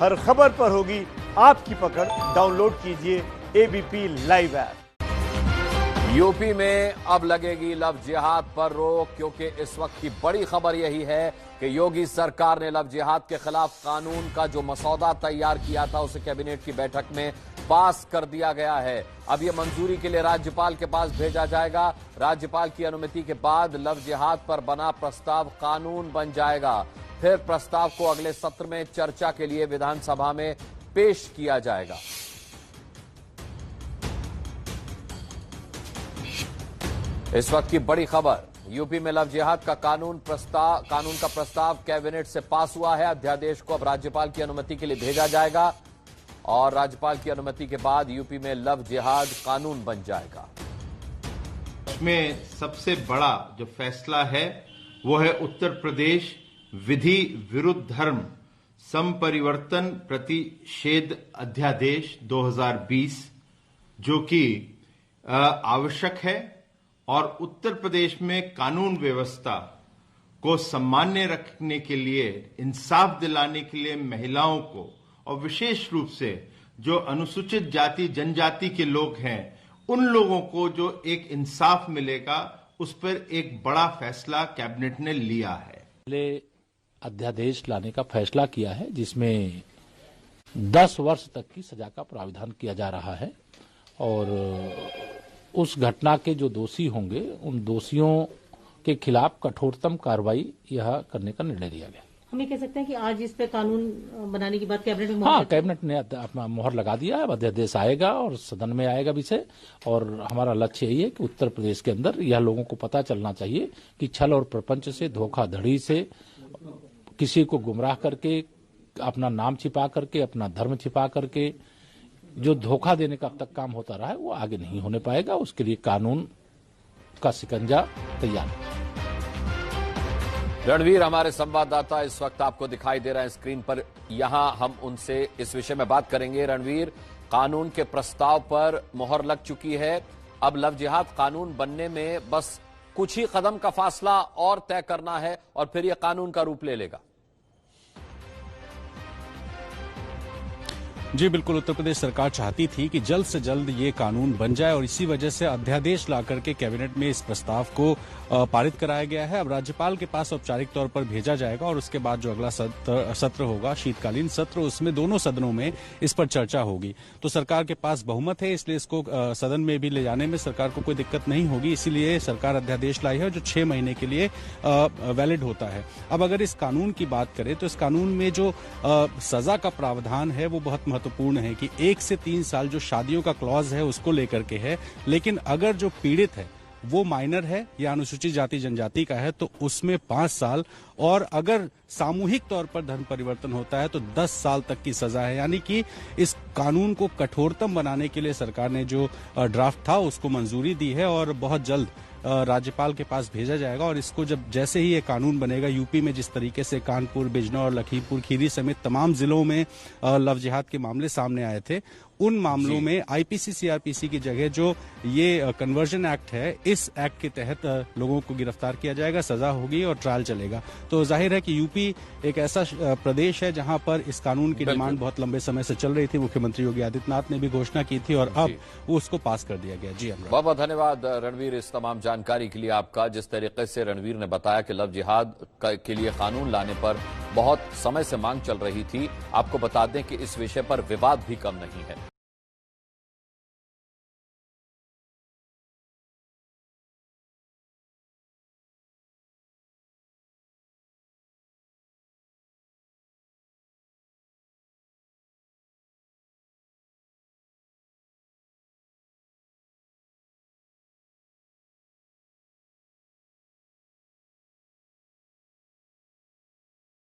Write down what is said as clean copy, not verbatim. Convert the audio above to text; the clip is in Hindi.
हर खबर पर होगी आपकी पकड़। डाउनलोड कीजिए एबीपी लाइव ऐप। यूपी में अब लगेगी लव जिहाद पर रोक, क्योंकि इस वक्त की बड़ी खबर यही है कि योगी सरकार ने लव जिहाद के खिलाफ कानून का जो मसौदा तैयार किया था उसे कैबिनेट की बैठक में पास कर दिया गया है। अब यह मंजूरी के लिए राज्यपाल के पास भेजा जाएगा। राज्यपाल की अनुमति के बाद लव जिहाद पर बना प्रस्ताव कानून बन जाएगा। फिर प्रस्ताव को अगले सत्र में चर्चा के लिए विधानसभा में पेश किया जाएगा। इस वक्त की बड़ी खबर, यूपी में लव जिहाद का कानून का प्रस्ताव कैबिनेट से पास हुआ है। अध्यादेश को अब राज्यपाल की अनुमति के लिए भेजा जाएगा और राज्यपाल की अनुमति के बाद यूपी में लव जिहाद कानून बन जाएगा। इसमें सबसे बड़ा जो फैसला है वो है उत्तर प्रदेश विधि विरुद्ध धर्म संपरिवर्तन प्रतिषेध अध्यादेश 2020, जो कि आवश्यक है और उत्तर प्रदेश में कानून व्यवस्था को सामान्य रखने के लिए, इंसाफ दिलाने के लिए महिलाओं को और विशेष रूप से जो अनुसूचित जाति जनजाति के लोग हैं उन लोगों को जो एक इंसाफ मिलेगा, उस पर एक बड़ा फैसला कैबिनेट ने लिया है। अध्यादेश लाने का फैसला किया है जिसमें 10 वर्ष तक की सजा का प्रावधान किया जा रहा है और उस घटना के जो दोषी होंगे उन दोषियों के खिलाफ कठोरतम कार्रवाई यह करने का निर्णय लिया गया। हम ये कह सकते हैं कि आज इस पे कानून बनाने की बात कैबिनेट में कैबिनेट ने अपना मोहर लगा दिया है। अध्यादेश आएगा और सदन में आएगा विषय, और हमारा लक्ष्य यही है कि उत्तर प्रदेश के अंदर यह लोगों को पता चलना चाहिए कि छल और प्रपंच से, धोखाधड़ी से, किसी को गुमराह करके, अपना नाम छिपा करके, अपना धर्म छिपा करके जो धोखा देने का अब तक काम होता रहा है वो आगे नहीं होने पाएगा। उसके लिए कानून का शिकंजा तैयार है। रणवीर हमारे संवाददाता इस वक्त आपको दिखाई दे रहे हैं स्क्रीन पर। यहां हम उनसे इस विषय में बात करेंगे। रणवीर, कानून के प्रस्ताव पर मोहर लग चुकी है। अब लव जिहाद कानून बनने में बस कुछ ही कदम का फासला और तय करना है और फिर यह कानून का रूप ले लेगा। जी बिल्कुल, उत्तर प्रदेश सरकार चाहती थी कि जल्द से जल्द ये कानून बन जाए और इसी वजह से अध्यादेश ला करके कैबिनेट में इस प्रस्ताव को पारित कराया गया है। अब राज्यपाल के पास औपचारिक तौर पर भेजा जाएगा और उसके बाद जो अगला सत्र होगा, शीतकालीन सत्र, उसमें दोनों सदनों में इस पर चर्चा होगी। तो सरकार के पास बहुमत है, इसलिए इसको सदन में भी ले जाने में सरकार को कोई दिक्कत नहीं होगी। इसीलिए सरकार अध्यादेश लाई है जो 6 महीने के लिए वैलिड होता है। अब अगर इस कानून की बात करें तो इस कानून में जो सजा का प्रावधान है वो बहुत महत्वपूर्ण है कि 1 से 3 साल जो शादियों का क्लॉज है उसको लेकर के है, लेकिन अगर जो पीड़ित है वो माइनर है या अनुसूचित जाति जनजाति का है तो उसमें 5 साल, और अगर सामूहिक तौर पर धर्म परिवर्तन होता है तो 10 साल तक की सजा है। यानी कि इस कानून को कठोरतम बनाने के लिए सरकार ने जो ड्राफ्ट था उसको मंजूरी दी है और बहुत जल्द राज्यपाल के पास भेजा जाएगा। और इसको जैसे ही ये कानून बनेगा, यूपी में जिस तरीके से कानपुर, बिजनौर, लखीमपुर खीरी समेत तमाम जिलों में लव जिहाद के मामले सामने आए थे, उन मामलों में आईपीसी सीआरपीसी की जगह जो ये कन्वर्जन एक्ट है, इस एक्ट के तहत लोगों को गिरफ्तार किया जाएगा, सजा होगी और ट्रायल चलेगा। तो जाहिर है कि यूपी एक ऐसा प्रदेश है जहां पर इस कानून की डिमांड बहुत लंबे समय से चल रही थी। मुख्यमंत्री योगी आदित्यनाथ ने भी घोषणा की थी और अब वो उसको पास कर दिया गया। जी बहुत बहुत धन्यवाद रणवीर इस तमाम जानकारी के लिए आपका। जिस तरीके से रणवीर ने बताया कि लव जिहाद के लिए कानून लाने पर बहुत समय से मांग चल रही थी, आपको बता दें कि इस विषय पर विवाद भी कम नहीं है।